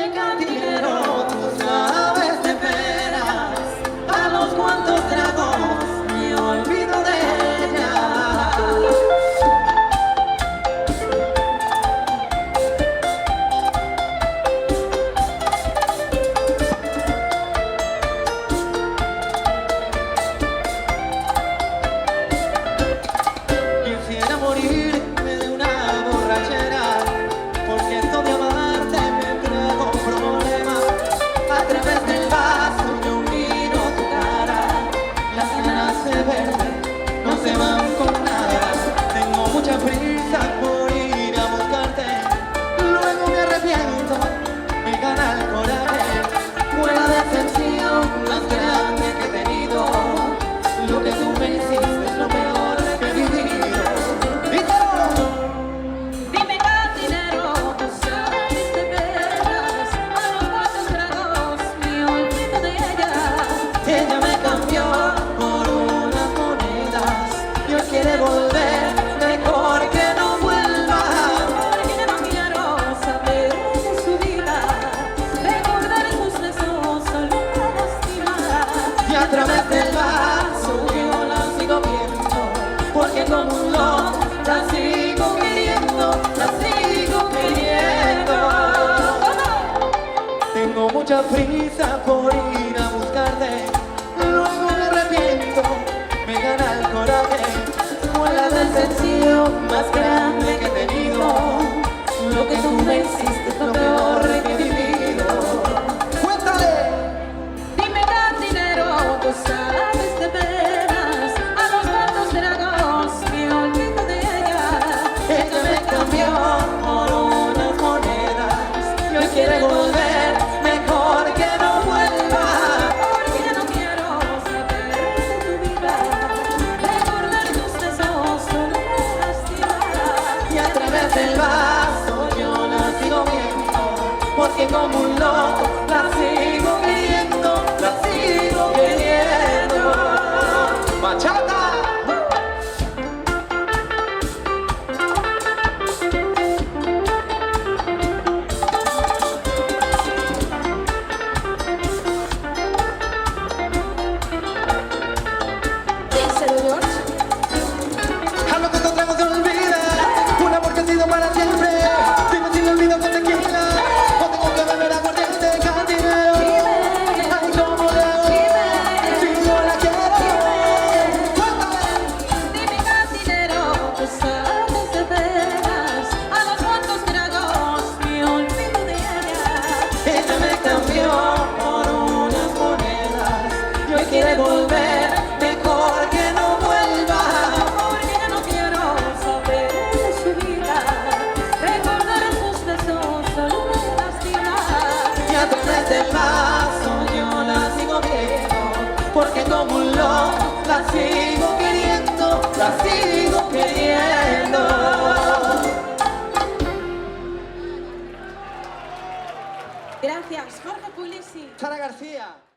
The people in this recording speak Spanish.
Dime, cantinero, tú sabes de veras a los cuantos tragos me olvido de ella. Quisiera morirme de una borrachera, porque esto de amarte me trajo problemas. A través del vaso yo miro tu cara, las ganas de verte no se van con nada. Tengo mucha prisa por ir a buscarte, luego me arrepiento, me gana el coraje. Fue la decepción más grande que he tenido, lo que tú me hiciste es lo peor que he vivido. Dime, cantinero, tú sabes de veras a los cuantos tragos me olvido de ella. Ella me cambió por unas monedas y hoy quiere volver, mejor que no vuelva. Porque ya no quiero saber de su vida, recordar sus besos solo me lastima. Y a través del vaso yo la sigo viendo, porque como un loco la sigo queriendo, la sigo queriendo. Tengo mucha prisa por ir a buscarte, luego me arrepiento, me gana el coraje. Fue la decepción más grande que he tenido, lo que tú me hiciste es lo peor que he vivido. ¡Cuéntale! Dime, cantinero, tú sabes de veras a los cuantos tragos me olvido de ella. Ella me cambió por unas monedas y hoy quiere volver, mejor que no vuelva. Porque ya no quiero saber de tu vida, recordar tus besos solo me lastima. Y a través del vaso yo la sigo viendo, porque como un loco la sigo queriendo, la sigo queriendo. ¡Bachata! Díselo, George. A lo que te traigo se olvida, un amor que ha sido para siempre. Dime si lo olvido con tequila, o tengo que beber aguardiente, cantinero. Ay, cómo le hago, si no la quiero. Cuéntame. Dime, cantinero, tú sabes de veras a los cuantos tragos me olvido de ella. Ella me cambió por unas monedas y hoy quiere volver, mejor que no vuelva. Porque ya no quiero saber de su vida, recordar sus besos solo me lastima. Y a través del vaso yo la sigo viendo, porque como un loco la sigo queriendo, la sigo queriendo. Gracias, Jorge Pulisi. Sara García.